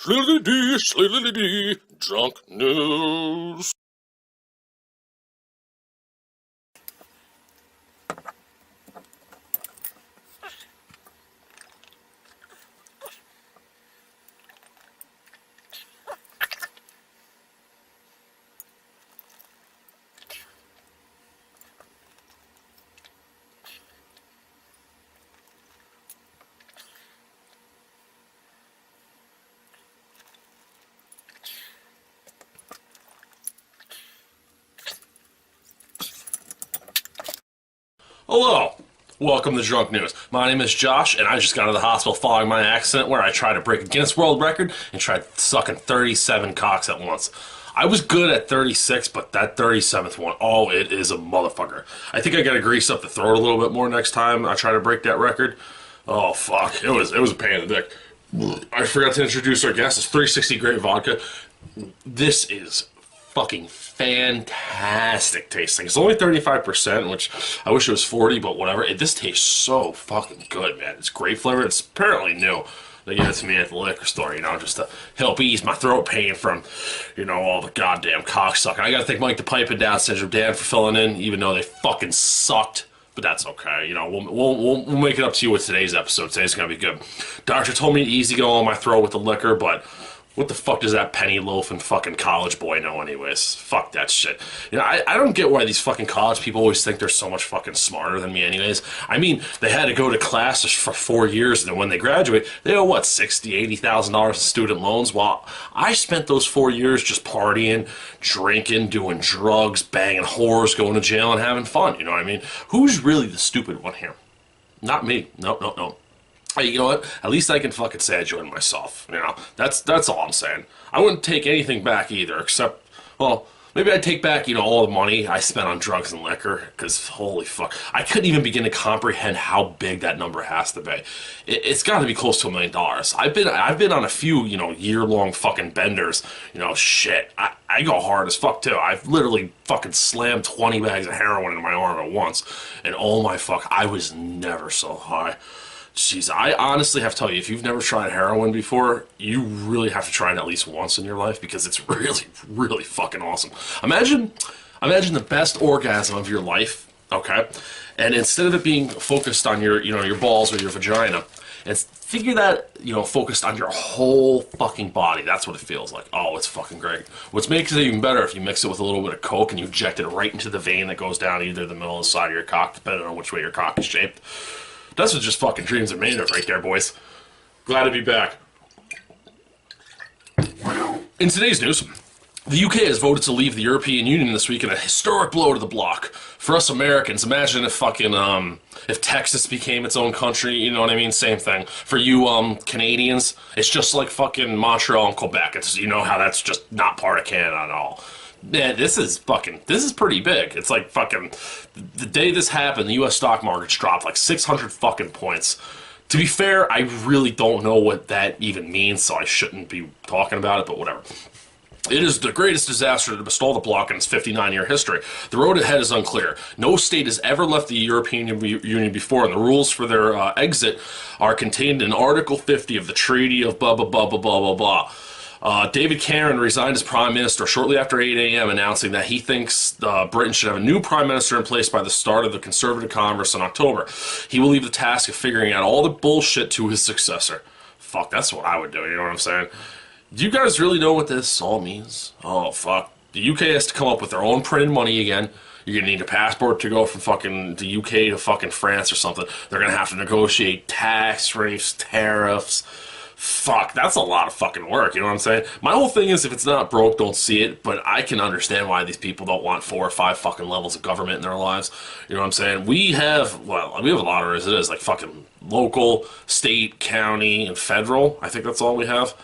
Drunk news. Hello, welcome to Drunk News. My name is Josh, and I just got out of the hospital following my accident where I tried to break a Guinness World Record and tried sucking 37 cocks at once. I was good at 36, but that 37th one, oh, it is a motherfucker. I think I gotta grease up the throat a little bit more next time I try to break that record. Oh, fuck, it was a pain in the dick. I forgot to introduce our guest. It's 360 Great Vodka. This is fucking fantastic tasting. It's only 35%, which I wish it was 40, but whatever. This tastes so fucking good, man. It's great flavor. It's apparently new. They gave it to me at the liquor store, you know, just to help ease my throat pain from, you know, all the goddamn cocksucking. I gotta thank Mike the Piping Down Syndrome Dan for filling in, even though they fucking sucked. But that's okay, you know, we'll make it up to you with today's episode. Today's gonna be good. Doctor told me to easy go on my throat with the liquor, but what the fuck does that penny loafing fucking college boy know anyways? Fuck that shit. You know, I don't get why these fucking college people always think they're so much fucking smarter than me anyways. I mean, they had to go to classes for 4 years, and then when they graduate, they owe, what, $60,000, $80,000 in student loans? While I spent those 4 years just partying, drinking, doing drugs, banging whores, going to jail, and having fun, you know what I mean? Who's really the stupid one here? Not me. No. Hey, you know what? At least I can fucking say I enjoyed myself. You know, that's all I'm saying. I wouldn't take anything back either, except, well, maybe I'd take back, you know, all the money I spent on drugs and liquor, because holy fuck, I couldn't even begin to comprehend how big that number has to be. It's got to be close to $1 million. I've been on a few, you know, year-long fucking benders. You know, shit, I go hard as fuck too. I've literally fucking slammed 20 bags of heroin into my arm at once, and oh my fuck, I was never so high. Jeez, I honestly have to tell you, if you've never tried heroin before, you really have to try it at least once in your life, because it's really, really fucking awesome. Imagine the best orgasm of your life, okay? And instead of it being focused on your, you know, your balls or your vagina, and figure that, you know, focused on your whole fucking body. That's what it feels like. Oh, it's fucking great. What makes it even better if you mix it with a little bit of coke and you inject it right into the vein that goes down either the middle or the side of your cock, depending on which way your cock is shaped. That's what just fucking dreams are made of right there, boys. Glad to be back. In today's news, the UK has voted to leave the European Union this week in a historic blow to the bloc. For us Americans, imagine if fucking, if Texas became its own country, you know what I mean? Same thing. For you, Canadians, it's just like fucking Montreal and Quebec. It's, you know how that's just not part of Canada at all. Man, this is pretty big. It's like fucking, the day this happened, the U.S. stock markets dropped like 600 fucking points. To be fair, I really don't know what that even means, so I shouldn't be talking about it, but whatever. It is the greatest disaster to befall the bloc in its 59-year history. The road ahead is unclear. No state has ever left the European Union before, and the rules for their exit are contained in Article 50 of the Treaty of blah, blah, blah, blah, blah, blah, blah. David Cameron resigned as Prime Minister shortly after 8 a.m., announcing that he thinks Britain should have a new Prime Minister in place by the start of the Conservative Congress in October. He will leave the task of figuring out all the bullshit to his successor. Fuck, that's what I would do, you know what I'm saying? Do you guys really know what this all means? Oh, fuck. The UK has to come up with their own printed money again. You're going to need a passport to go from fucking the UK to fucking France or something. They're going to have to negotiate tax rates, tariffs. Fuck, that's a lot of fucking work, you know what I'm saying? My whole thing is, if it's not broke, don't see it, but I can understand why these people don't want 4 or 5 fucking levels of government in their lives. You know what I'm saying? We have a lot of it as it is, like fucking local, state, county, and federal. I think that's all we have.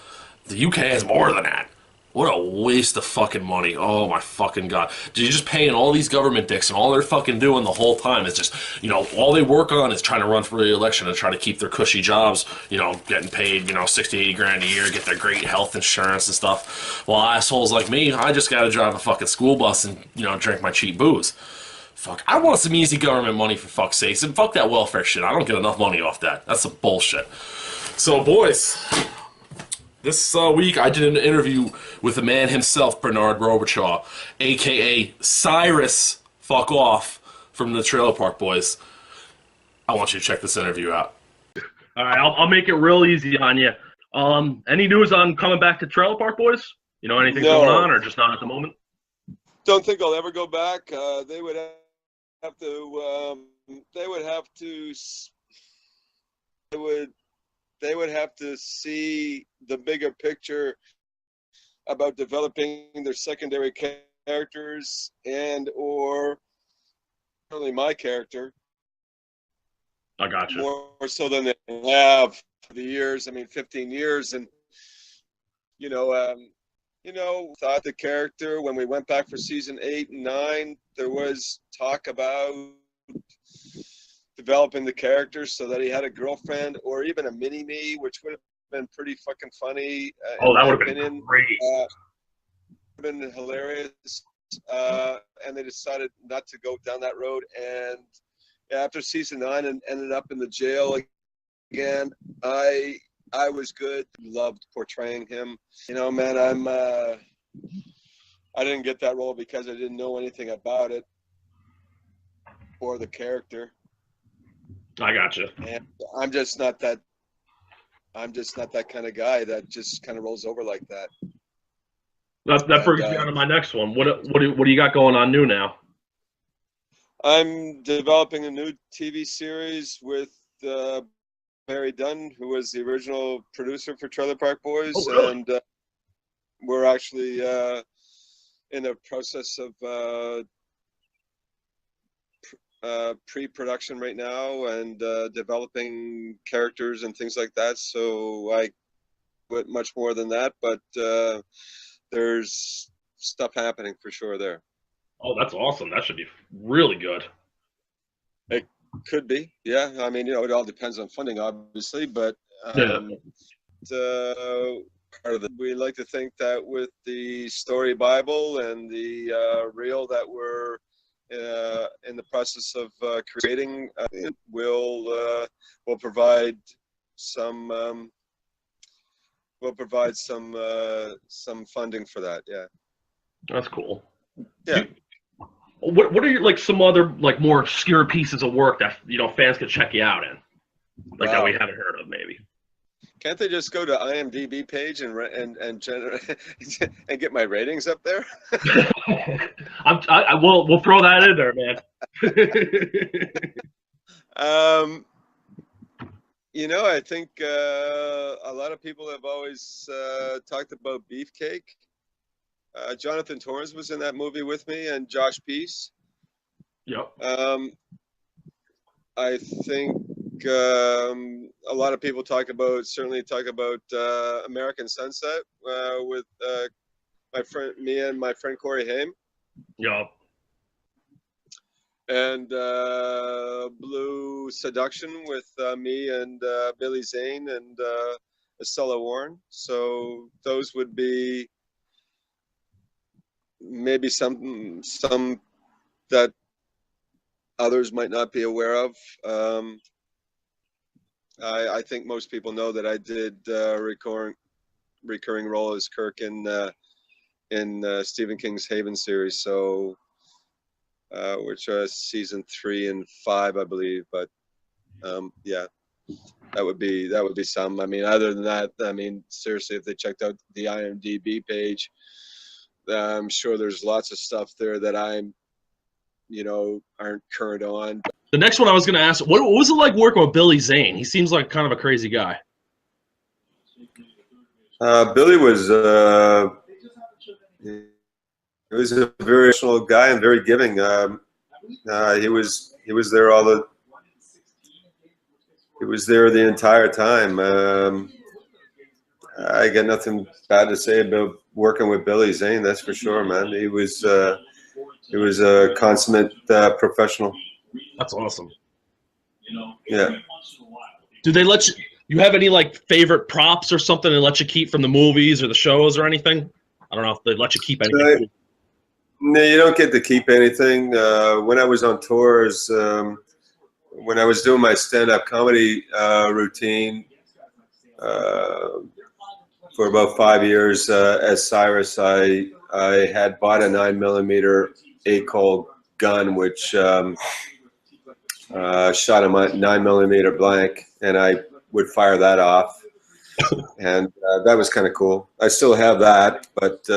The UK has more than that. What a waste of fucking money. Oh my fucking god. You're just paying all these government dicks, and all they're fucking doing the whole time is just, you know, all they work on is trying to run for re-election and try to keep their cushy jobs, you know, getting paid, you know, 60, 80 grand a year, get their great health insurance and stuff. While assholes like me, I just gotta drive a fucking school bus and, you know, drink my cheap booze. Fuck, I want some easy government money for fuck's sakes, and fuck that welfare shit. I don't get enough money off that. That's some bullshit. So, boys, This week, I did an interview with the man himself, Bernard Robichaud, aka Cyrus. Fuck off from the Trailer Park Boys. I want you to check this interview out. All right, I'll make it real easy on you. Any news on coming back to Trailer Park Boys? You know anything going on, or just not at the moment? Don't think I'll ever go back. They would have to. They would have to. They would have to see the bigger picture about developing their secondary characters or certainly my character. I got you. More so than they have for the years. I mean, 15 years, and thought the character when we went back for season 8 and 9, there was talk about developing the character so that he had a girlfriend or even a mini-me, which would have been pretty fucking funny. That would have been great. Been hilarious. And they decided not to go down that road. And after season 9 and ended up in the jail again, I was good. Loved portraying him. Man, I didn't get that role because I didn't know anything about it or the character. I got you. And I'm just not that kind of guy that just kind of rolls over like that. That brings me on to my next one. What do you got going on new now? I'm developing a new TV series with Barry Dunn, who was the original producer for Trailer Park Boys. Oh, really? And we're actually in the process of pre-production right now and developing characters and things like that. So I went much more than that, but there's stuff happening for sure there. Oh, that's awesome. That should be really good. It could be, yeah. I mean, it all depends on funding, obviously, but part of it, we like to think that with the story Bible and the reel that we're in the process of creating, we'll provide some funding for that. Yeah, that's cool. Yeah. What are your some other more obscure pieces of work that fans could check you out in, that we haven't heard of maybe? Can't they just go to IMDB page and generate and get my ratings up there? We'll throw that in there, man. I think a lot of people have always talked about Beefcake. Jonathan Torrens was in that movie with me, and Josh Peace. Yep. I think a lot of people talk about American Sunset with me and my friend Corey Haim. Yep. And Blue Seduction with me and Billy Zane and Estella Warren. So those would be maybe some that others might not be aware of. I think most people know that I did recurring role as Kirk in Stephen King's Haven series, so which was season 3 and 5, I believe. But yeah, that would be some. I mean, other than that, I mean, seriously, if they checked out the IMDb page, I'm sure there's lots of stuff there that aren't current on. The next one I was going to ask, what was it like working with Billy Zane? He seems like kind of a crazy guy. Billy was he was a very emotional guy and very giving. He was there he was there the entire time. I got nothing bad to say about working with Billy Zane, that's for sure, man. He was a consummate professional. That's awesome. Yeah. Do they let you have any favorite props or something they let you keep from the movies or the shows or anything? I don't know if they let you keep anything. No, you don't get to keep anything. When I was on tours, when I was doing my stand-up comedy routine, for about 5 years as Cyrus, I had bought a 9mm ACOL gun, which shot a 9mm blank, and I would fire that off, and that was kind of cool. I still have that, but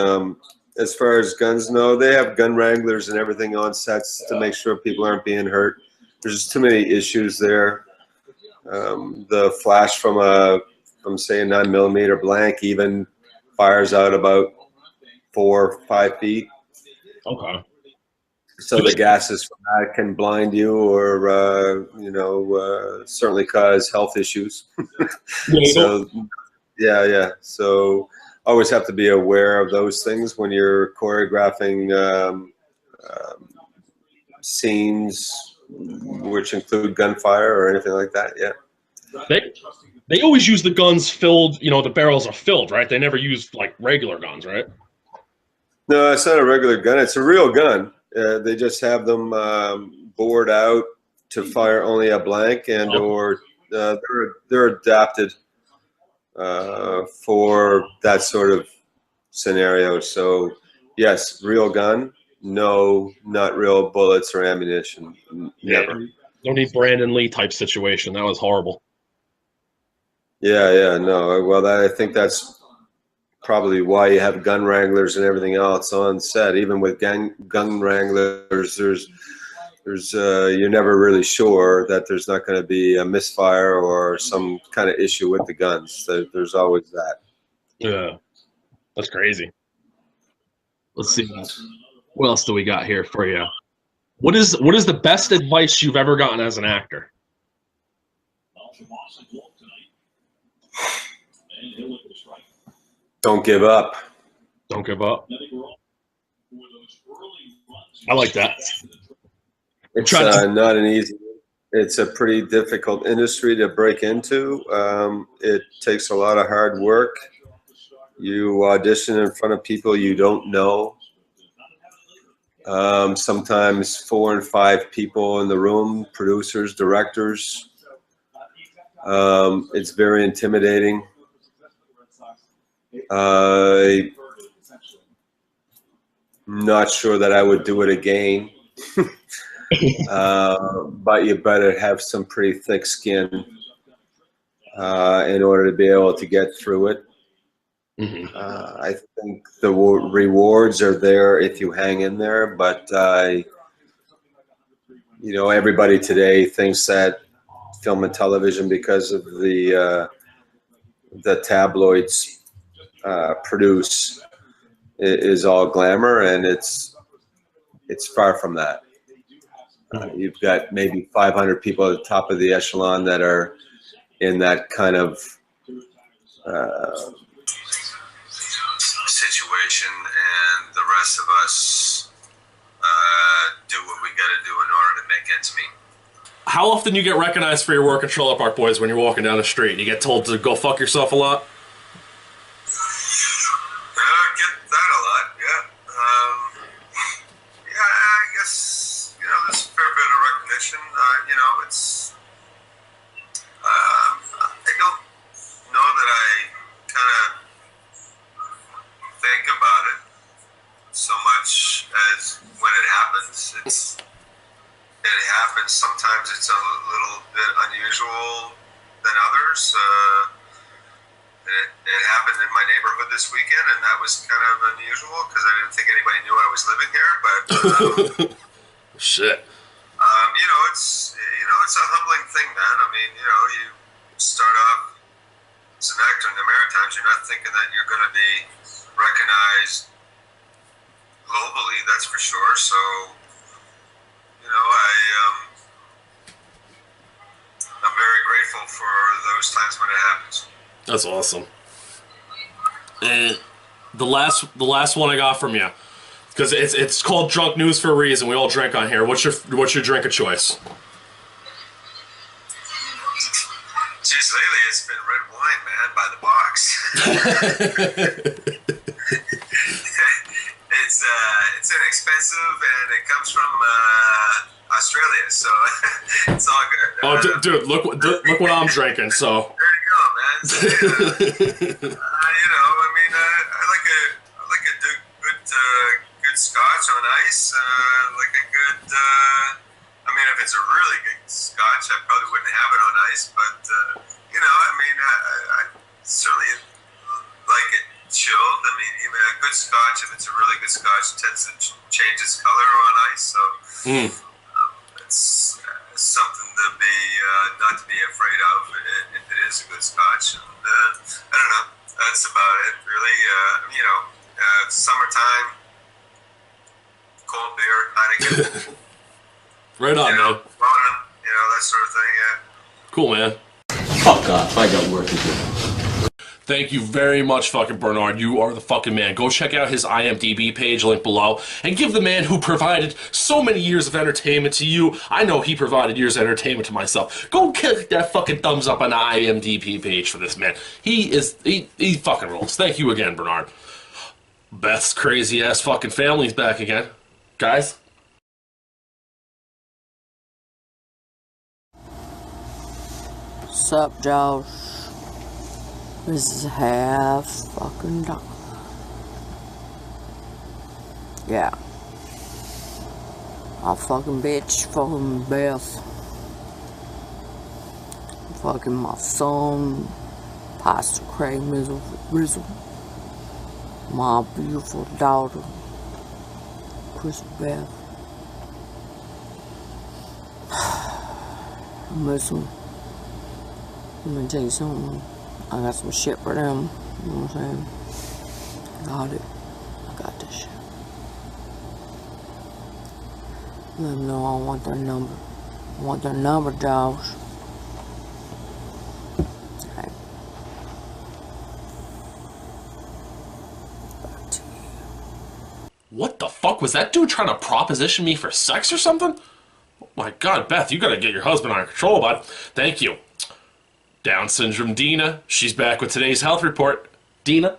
as far as guns, no, they have gun wranglers and everything on sets to make sure people aren't being hurt. There's just too many issues there. The flash from say a 9mm blank even fires out about 4 or 5 feet. Okay. So the gases from that can blind you, or certainly cause health issues. So yeah. So always have to be aware of those things when you're choreographing scenes which include gunfire or anything like that. Yeah. They always use the guns filled, the barrels are filled, right? They never use like regular guns, right? No, it's not a regular gun. It's a real gun. They just have them bored out to fire only a blank, and or they're adapted for that sort of scenario. So yes, real gun. No, not real bullets or ammunition. Never. No need Brandon Lee type situation. That was horrible. Yeah, no. Well, I think that's probably why you have gun wranglers and everything else on set. Even with gun wranglers, there's you're never really sure that there's not going to be a misfire or some kind of issue with the guns. There's always that. Yeah, that's crazy. Let's see. What else do we got here for you? What is the best advice you've ever gotten as an actor? Don't give up. Don't give up. I like that. It's not an easy. It's a pretty difficult industry to break into. It takes a lot of hard work. You audition in front of people you don't know. Sometimes 4 and 5 people in the room, producers, directors. It's very intimidating. I'm not sure that I would do it again. But you better have some pretty thick skin in order to be able to get through it. Mm-hmm. I think the rewards are there if you hang in there, but everybody today thinks that film and television, because of the tabloids produce, is all glamour, and it's far from that. You've got maybe 500 people at the top of the echelon that are in that kind of situation, and the rest of us do what we got to do in order to make ends meet. How often you get recognized for your work in Trailer Park Boys when you're walking down the street? You get told to go fuck yourself a lot? Get that a lot, yeah. I guess, there's a fair bit of recognition. It's, I don't know that I kind of think about it so much as when it happens. It happens. Sometimes it's a little bit unusual than others. It happened in my neighborhood this weekend, and that was kind of unusual because I didn't think anybody knew I was living here. But shit. It's a humbling thing, man. I mean, you start off as an actor in the Maritimes, you're not thinking that you're going to be recognized globally. That's for sure. So, I'm very grateful for those times when it happens. That's awesome. And the last one I got from you, because it's called Drunk News for a reason. We all drink on here. What's your drink of choice? Geez, lately it's been red wine, man, by the box. It's inexpensive, and it comes from Australia, so it's all good. Oh, dude, look what I'm drinking. So there you go, man. So, good scotch, if it's a really good scotch, it tends to change its color on ice. So it's something to be not to be afraid of if it is a good scotch. And I don't know. That's about it, really. Summertime, cold beer, Heineken. Right on, man. Rona, that sort of thing. Yeah. Cool, man. Fuck off. I got work to do. Thank you very much, fucking Bernard. You are the fucking man. Go check out his IMDB page, link below, and give the man who provided so many years of entertainment to you. I know he provided years of entertainment to myself. Go kick that fucking thumbs up on the IMDB page for this man. He fucking rolls. Thank you again, Bernard. Beth's crazy ass fucking family's back again. Guys? Sup, Josh? This is half fucking done. Yeah. I'll fucking bitch, fucking Beth. Fucking my son, Pastor Craig Rizzle. My beautiful daughter, Chris Beth. I miss them. Let me tell you something. I got some shit for them. You know what I'm saying? Got it. I got this shit. Let them know I want their number. I want their number, Josh. Okay. Back to you. What the fuck? Was that dude trying to proposition me for sex or something? Oh my god, Beth, you gotta get your husband under control, bud. Thank you. Down syndrome Dena. She's back with today's health report. Dena?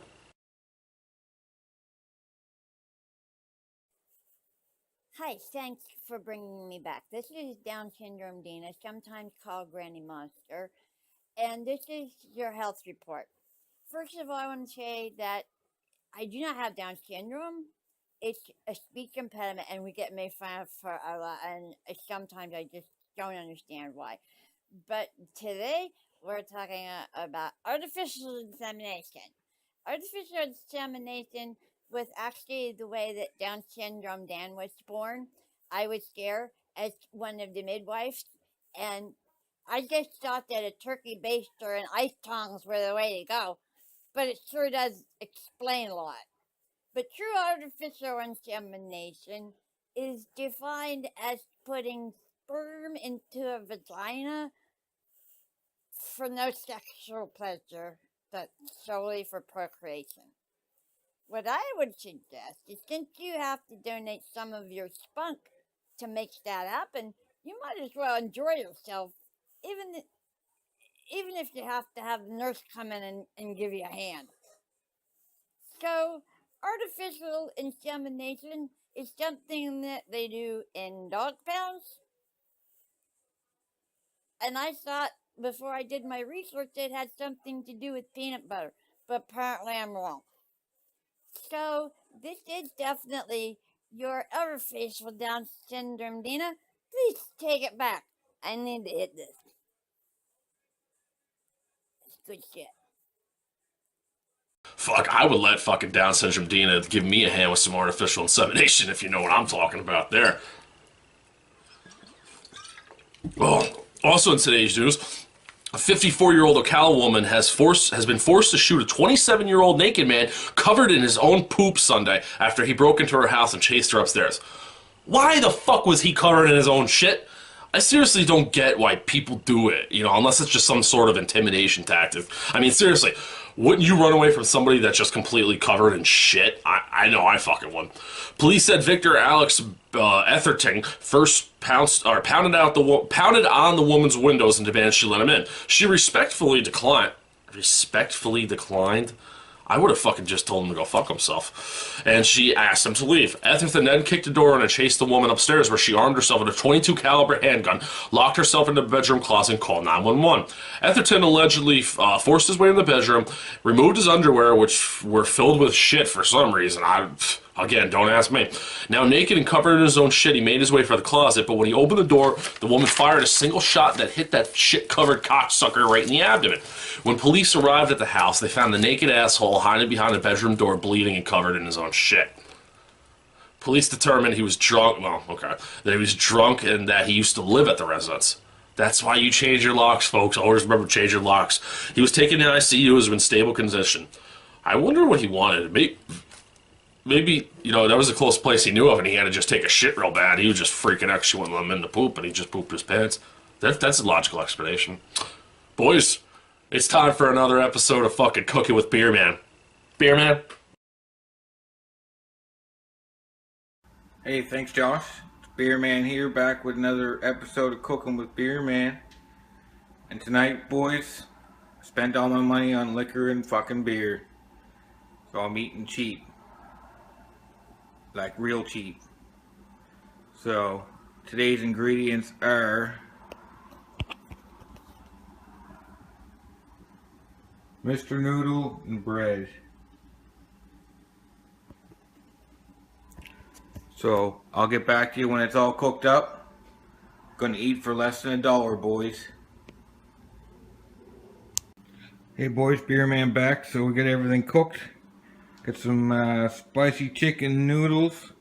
Hi, thanks for bringing me back. This is Down syndrome Dena, sometimes called Granny Monster, and this is your health report. First of all, I want to say that I do not have Down syndrome. It's a speech impediment, and we get made fun of for a lot, and sometimes I just don't understand why. But today, we're talking about artificial insemination. Artificial insemination was actually the way that Down syndrome Dan was born. I was there as one of the midwives, and I just thought that a turkey baster and ice tongs were the way to go, but it sure does explain a lot. But true artificial insemination is defined as putting sperm into a vagina for no sexual pleasure, but solely for procreation. What I would suggest is, since you have to donate some of your spunk to make that happen, you might as well enjoy yourself, even if you have to have the nurse come in and give you a hand. So, artificial insemination is something that they do in dog pounds, and I thought before I did my research it had something to do with peanut butter, but apparently I'm wrong. So, this is definitely your ever face with Down syndrome, Dena. Please take it back. I need to hit this. It's good shit. Fuck, I would let fucking Down syndrome Dena give me a hand with some artificial insemination, if you know what I'm talking about there. Oh, also in today's news, a 54-year-old Ocala woman has been forced to shoot a 27-year-old naked man covered in his own poop Sunday after he broke into her house and chased her upstairs. Why the fuck was he covered in his own shit? I seriously don't get why people do it, unless it's just some sort of intimidation tactic. I mean, seriously, wouldn't you run away from somebody that's just completely covered in shit? I know I fucking would. Police said Victor Alex Etherting first pounded on the woman's windows and demanded she let him in. She respectfully declined. I would have fucking just told him to go fuck himself. And she asked him to leave. Etherton then kicked the door in and chased the woman upstairs, where she armed herself with a .22 caliber handgun, locked herself in the bedroom closet, and called 911. Etherton allegedly forced his way in the bedroom, removed his underwear, which were filled with shit for some reason. Again, don't ask me. Now, naked and covered in his own shit, he made his way for the closet, but when he opened the door, the woman fired a single shot that hit that shit-covered cocksucker right in the abdomen. When police arrived at the house, they found the naked asshole hiding behind a bedroom door, bleeding and covered in his own shit. Police determined he was drunk, that he was drunk and that he used to live at the residence. That's why you change your locks, folks. Always remember, change your locks. He was taken to ICU, he was in stable condition. I wonder what he wanted. Maybe, that was the closest place he knew of, and he had to just take a shit real bad. He was just freaking out. She wouldn't let him in to poop, and he just pooped his pants. That's a logical explanation. Boys, it's time for another episode of fucking Cooking with Beer Man. Beer Man? Hey, thanks, Josh. It's Beer Man here, back with another episode of Cooking with Beer Man. And tonight, boys, I spent all my money on liquor and fucking beer. So I'm eating cheap. Like real cheap. So today's ingredients are Mr. Noodle and bread. So I'll get back to you when it's all cooked up. Gonna eat for less than $1, boys. Hey boys, Beer Man back. So we got everything cooked. Got some spicy chicken noodles,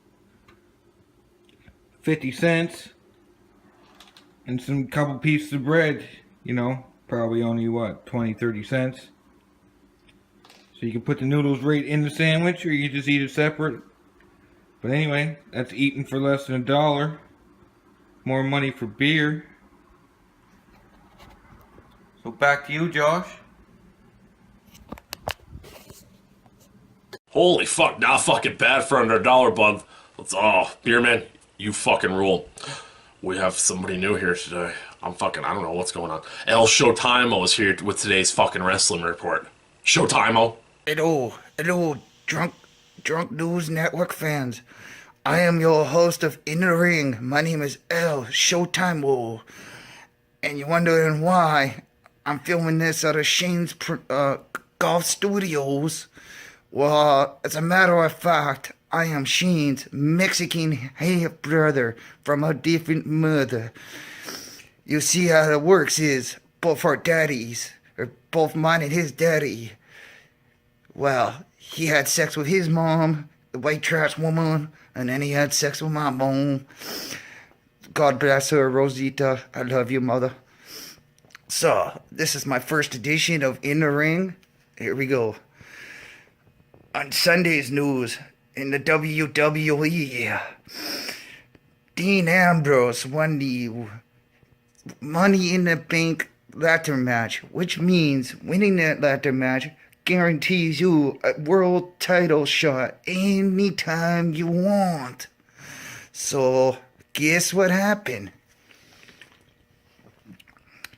50 cents, and some couple pieces of bread, probably only 20-30 cents. So you can put the noodles right in the sandwich, or you can just eat it separate. But anyway, that's eating for less than $1. More money for beer. So back to you, Josh. Holy fuck, not fucking bad for under $1, bud. Beer Man, you fucking rule. We have somebody new here today. I don't know what's going on. El Showtime-o is here with today's fucking wrestling report. Showtime-o. Hello, drunk news network fans. I am your host of In the Ring. My name is El Showtime-o. And you're wondering why I'm filming this out of Shane's golf studios. Well, as a matter of fact, I am Shane's Mexican half-brother from a different mother. You see how it works is, both our daddies, or both mine and his daddy, well, he had sex with his mom, the white trash woman, and then he had sex with my mom. God bless her, Rosita. I love you, mother. So, this is my first edition of In the Ring. Here we go. On Sunday's news, in the WWE, Dean Ambrose won the Money in the Bank ladder match, which means winning that ladder match guarantees you a world title shot anytime you want. So, guess what happened?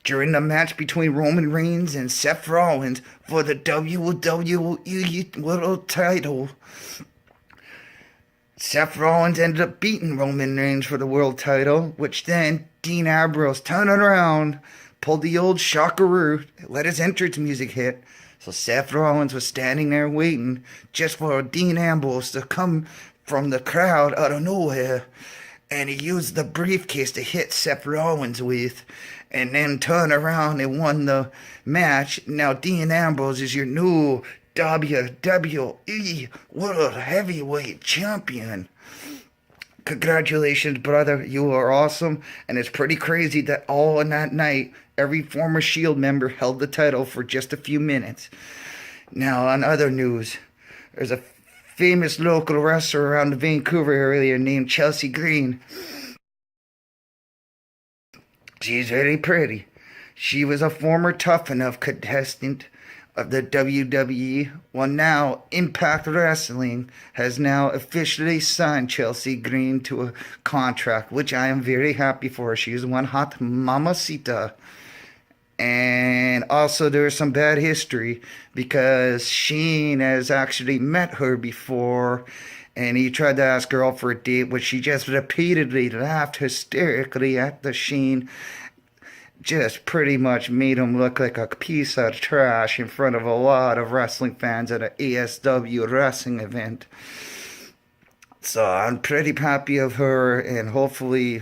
During the match between Roman Reigns and Seth Rollins for the WWE World Title, Seth Rollins ended up beating Roman Reigns for the World Title, which then Dean Ambrose turned it around, pulled the old shockaroo, let his entrance music hit, so Seth Rollins was standing there waiting just for Dean Ambrose to come from the crowd out of nowhere, and he used the briefcase to hit Seth Rollins with, and then turned around and won the match. Now Dean Ambrose is your new WWE World Heavyweight Champion. Congratulations, brother. You are awesome. And it's pretty crazy that all in that night, every former Shield member held the title for just a few minutes. Now, on other news, there's a famous local wrestler around the Vancouver area named Chelsea Green. She's very pretty. She was a former Tough Enough contestant of the WWE. Well, now Impact Wrestling has now officially signed Chelsea Green to a contract, which I am very happy for. She is one hot mamacita. And also there's some bad history because Shane has actually met her before, and he tried to ask her out for a date, but she just repeatedly laughed hysterically at the Shane. Just pretty much made him look like a piece of trash in front of a lot of wrestling fans at an ASW wrestling event. So I'm pretty happy of her, and hopefully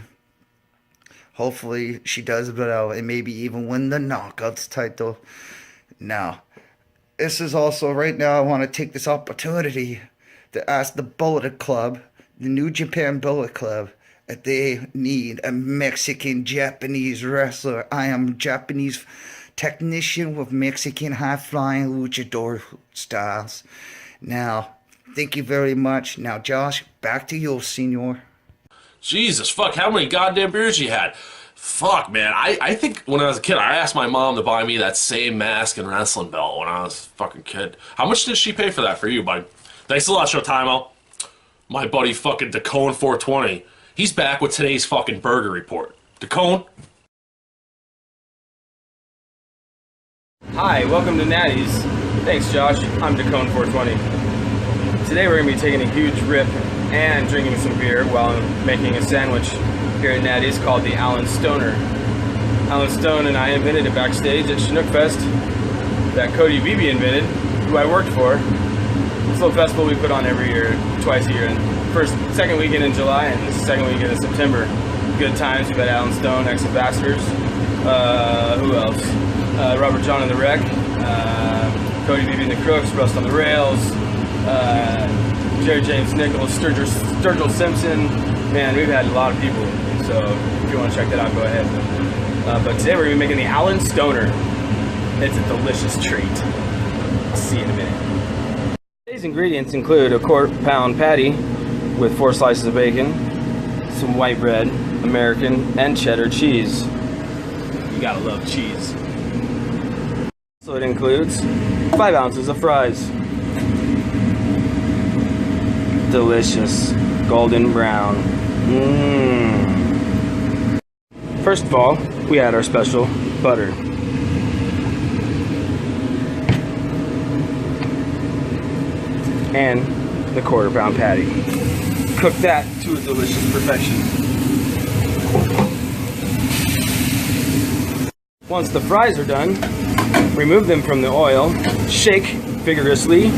she does well and maybe even win the Knockouts title. Now, this is also right now I want to take this opportunity to ask the Bullet Club, the New Japan Bullet Club, if they need a Mexican-Japanese wrestler. I am a Japanese technician with Mexican high-flying luchador styles. Now, thank you very much. Now, Josh, back to you, senor. Jesus, fuck, how many goddamn beers you had? Fuck, man. I think when I was a kid, I asked my mom to buy me that same mask and wrestling belt when I was a fucking kid. How much did she pay for that for you, buddy? Thanks a lot, Showtime. My buddy fucking Dacone420. He's back with today's fucking burger report. Dacone? Hi, welcome to Natty's. Thanks, Josh. I'm Dacone420. Today we're going to be taking a huge rip and drinking some beer while I'm making a sandwich here at Natty's called the Alan Stoner. Alan Stone and I invented it backstage at Chinook Fest that Cody Beebe invented, who I worked for. It's a little festival we put on every year, twice a year. Second weekend in July and the second weekend in September. Good times. We've had Alan Stone, ex-ambassadors. Who else? Robert John and the Wreck. Cody Beebe and the Crooks, Rust on the Rails. Jerry James Nichols, Sturgill Simpson. Man, we've had a lot of people. So if you want to check that out, go ahead. But today we're going to be making the Alan Stoner. It's a delicious treat. I'll see you in a minute. Today's ingredients include a quarter-pound patty with 4 slices of bacon, some white bread, American, and cheddar cheese. You gotta love cheese. So it includes 5 ounces of fries. Delicious, golden brown. First of all, we add our special butter. And the quarter-pound patty. Cook that to a delicious perfection. Once the fries are done, remove them from the oil, shake vigorously,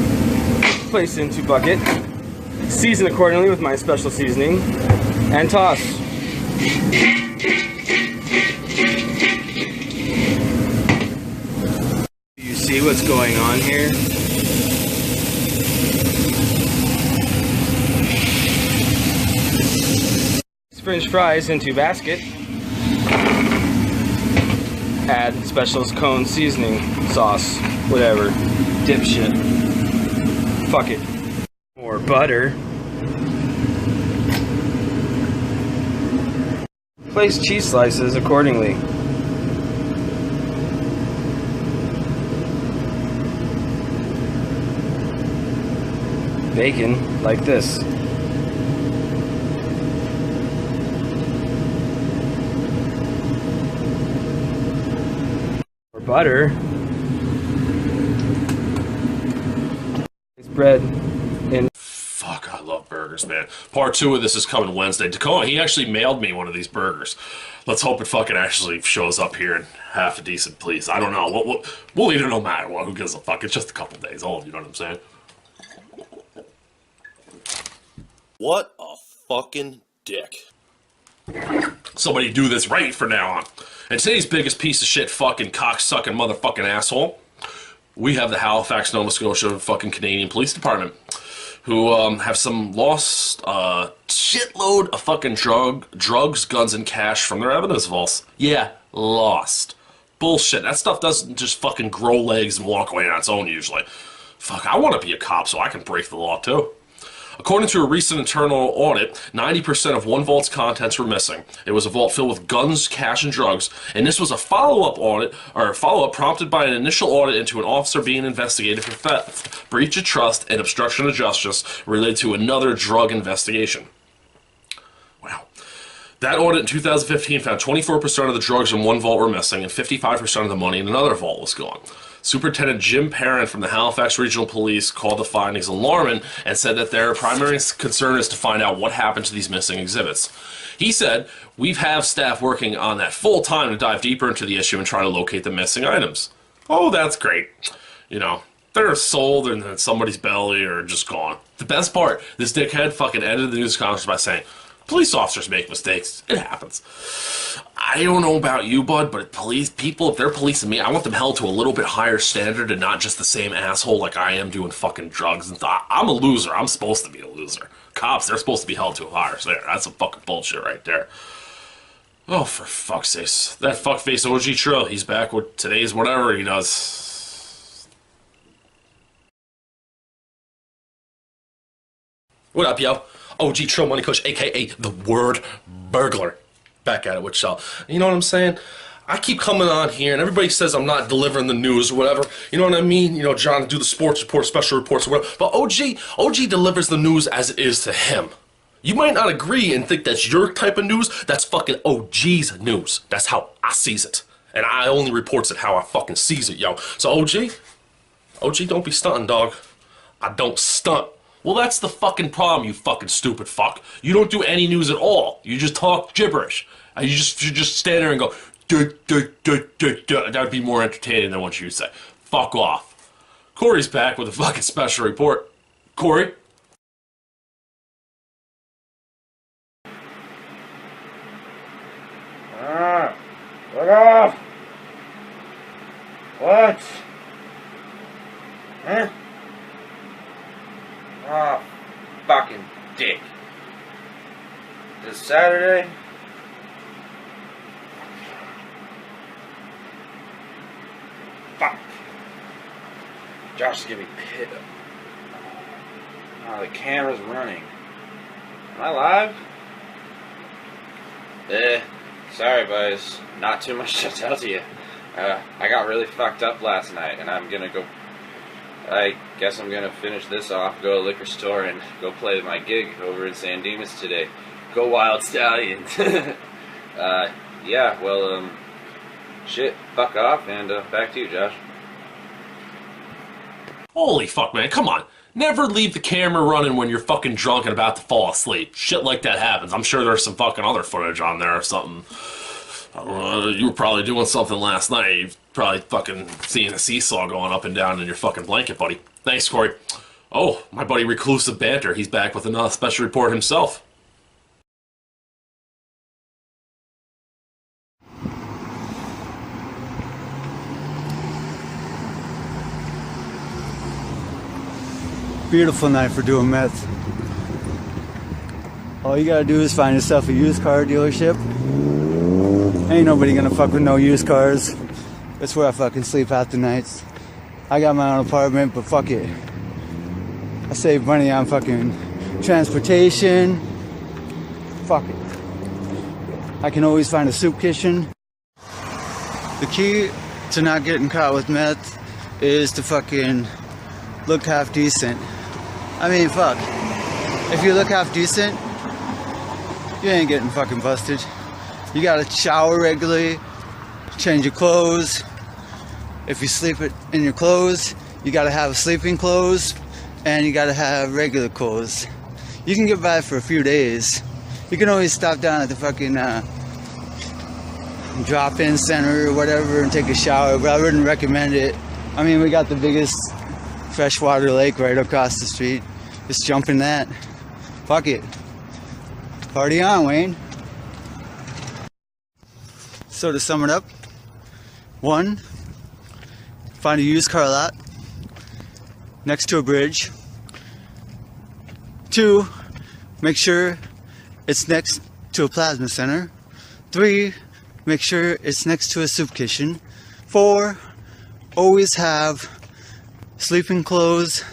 place into bucket, season accordingly with my special seasoning, and toss. You see what's going on here? French fries into basket. Add special's cone seasoning, sauce, whatever. Dipshit. Fuck it. More butter. Place cheese slices accordingly. Bacon like this. Butter. It's bread in. Fuck, I love burgers, man. Part 2 of this is coming Wednesday. Tacone, he actually mailed me one of these burgers. Let's hope it fucking actually shows up here in half a decent place. I don't know. We'll eat it no matter what. Who gives a fuck? It's just a couple days old, you know what I'm saying? What a fucking dick. Somebody do this right from now on. And today's biggest piece of shit fucking cocksucking motherfucking asshole, we have the Halifax, Nova Scotia fucking Canadian Police Department, who have some lost shitload of fucking drugs, guns, and cash from their evidence vaults. Yeah, lost. Bullshit. That stuff doesn't just fucking grow legs and walk away on its own usually. Fuck, I want to be a cop so I can break the law too. According to a recent internal audit, 90% of one vault's contents were missing. It was a vault filled with guns, cash, and drugs, and this was a follow-up audit, or follow-up prompted by an initial audit into an officer being investigated for theft, breach of trust, and obstruction of justice related to another drug investigation. Wow. That audit in 2015 found 24% of the drugs in one vault were missing, and 55% of the money in another vault was gone. Superintendent Jim Parent from the Halifax Regional Police called the findings alarming and said that their primary concern is to find out what happened to these missing exhibits. He said, "We have staff working on that full time to dive deeper into the issue and try to locate the missing items." Oh, that's great. You know, They're sold in somebody's belly or just gone. The best part, this dickhead fucking edited the news conference by saying, police officers make mistakes. It happens. I don't know about you, bud, but people, if they're policing me, I want them held to a little bit higher standard and not just the same asshole like I am doing fucking drugs and I'm a loser. I'm supposed to be a loser. Cops, they're supposed to be held to a higher standard. That's some fucking bullshit right there. Oh, for fuck's sakes. That fuckface OG Trill, he's back with today's whatever he does. What up, yo? OG Trill Money Kush, a.k.a. the word burglar. Back at it with y'all. You know what I'm saying? I keep coming on here, and everybody says I'm not delivering the news or whatever. You know what I mean? You know, John do the sports reports, special reports, or whatever. But OG delivers the news as it is to him. You might not agree and think that's your type of news. That's fucking OG's news. That's how I sees it. And I only reports it how I fucking sees it, yo. So OG, don't be stunting, dog. I don't stunt. Well, that's the fucking problem, you fucking stupid fuck. You don't do any news at all. You just talk gibberish. You just stand there and go, duh, duh, duh, duh, duh. That would be more entertaining than what you say. Fuck off. Corey's back with a fucking special report. Corey? What off? What? Huh? Oh, fucking dick. This Saturday? Fuck. Josh is gonna be pissed. Oh, the camera's running. Am I live? Sorry, boys. Not too much to tell to you. I got really fucked up last night, and I'm gonna go. I guess I'm gonna finish this off, go to a liquor store, and go play my gig over in San Dimas today. Go Wild Stallions. Yeah, well, shit, fuck off, and back to you, Josh. Holy fuck, man, come on. Never leave the camera running when you're fucking drunk and about to fall asleep. Shit like that happens. I'm sure there's some fucking other footage on there or something. I don't know, you were probably doing something last night. You've probably fucking seeing a seesaw going up and down in your fucking blanket, buddy. Thanks, Corey. Oh, my buddy Reclusive Ranter, he's back with another special report himself. Beautiful night for doing meth. All you gotta do is find yourself a used car dealership. Ain't nobody gonna fuck with no used cars. That's where I fucking sleep half the nights. I got my own apartment, but fuck it. I save money on fucking transportation. Fuck it. I can always find a soup kitchen. The key to not getting caught with meth is to fucking look half decent. I mean, fuck. If you look half decent, you ain't getting fucking busted. You gotta shower regularly, change your clothes. If you sleep in your clothes, you gotta have sleeping clothes, and you gotta have regular clothes. You can get by for a few days. You can always stop down at the fucking drop-in center or whatever and take a shower, but I wouldn't recommend it. I mean, we got the biggest freshwater lake right across the street. Just jump in that. Fuck it. Party on, Wayne. So to sum it up, 1, find a used car lot next to a bridge. 2, make sure it's next to a plasma center. 3, make sure it's next to a soup kitchen. 4, always have sleeping clothes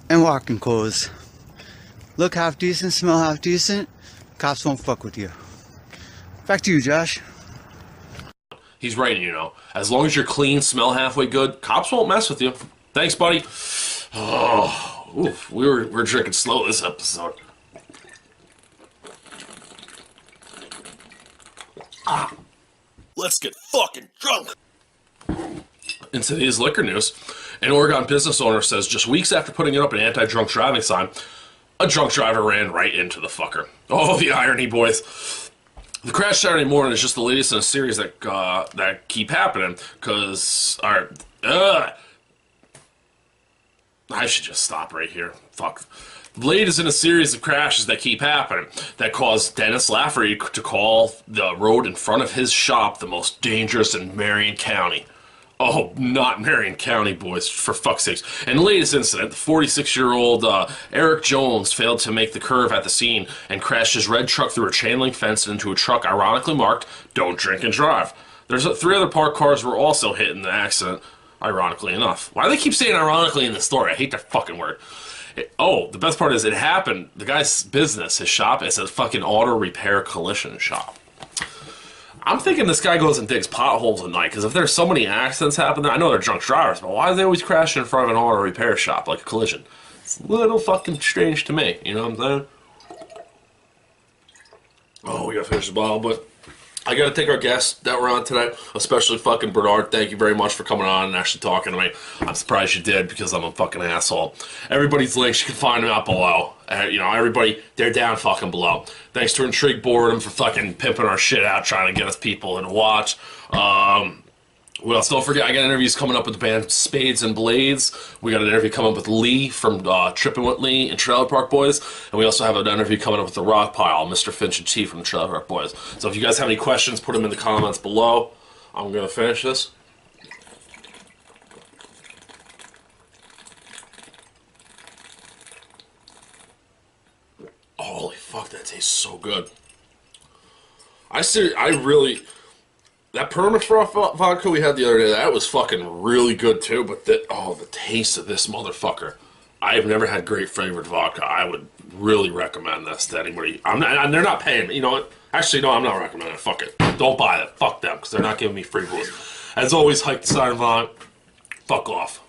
and walking clothes. Look half decent, smell half decent, cops won't fuck with you. Back to you, Josh. He's right, you know. As long as you're clean, smell halfway good, cops won't mess with you. Thanks, buddy. Oh, oof, we're drinking slow this episode. Let's get fucking drunk. In today's liquor news, an Oregon business owner says just weeks after putting up an anti-drunk driving sign, a drunk driver ran right into the fucker. Oh, the irony, boys. The crash Saturday morning is just the latest in a series that keep happening, because I should just stop right here. Fuck. Blade is in a series of crashes that keep happening that caused Dennis Lafferty to call the road in front of his shop the most dangerous in Marion County. Oh, not Marion County, boys, for fuck's sakes. In the latest incident, the 46-year-old Eric Jones failed to make the curve at the scene and crashed his red truck through a chain link fence into a truck ironically marked, "Don't drink and drive." There's 3 other parked cars were also hit in the accident, ironically enough. Why do they keep saying ironically in the story? I hate that fucking word. The best part is it happened. The guy's business, his shop, is a fucking auto repair collision shop. I'm thinking this guy goes and digs potholes at night, because if there's so many accidents happening, I know they're drunk drivers, but why do they always crash in front of an auto repair shop, like a collision? It's a little fucking strange to me, you know what I'm saying? Oh, we gotta finish the bottle, but I gotta thank our guests that were on tonight, especially fucking Bernard. Thank you very much for coming on and actually talking to me. I'm surprised you did, because I'm a fucking asshole. Everybody's links, you can find them out below. Everybody, they're down fucking below. Thanks to Intrigue Boredom for fucking pimping our shit out, trying to get us people to watch. What else? Don't forget, I got interviews coming up with the band Spades and Blades. We got an interview coming up with Lee from Trippin' with Lee and Trailer Park Boys. And we also have an interview coming up with the Rock Pile, Mr. Finch and T from the Trailer Park Boys. So if you guys have any questions, put them in the comments below. I'm going to finish this. Holy fuck, that tastes so good. That permafrost vodka we had the other day, that was fucking really good too, but the taste of this motherfucker. I've never had great flavored vodka. I would really recommend this to anybody. They're not paying me. You know what? Actually, no, I'm not recommending it. Fuck it. Don't buy it. Fuck them, because they're not giving me free booze. As always, hike the sign of on. Fuck off.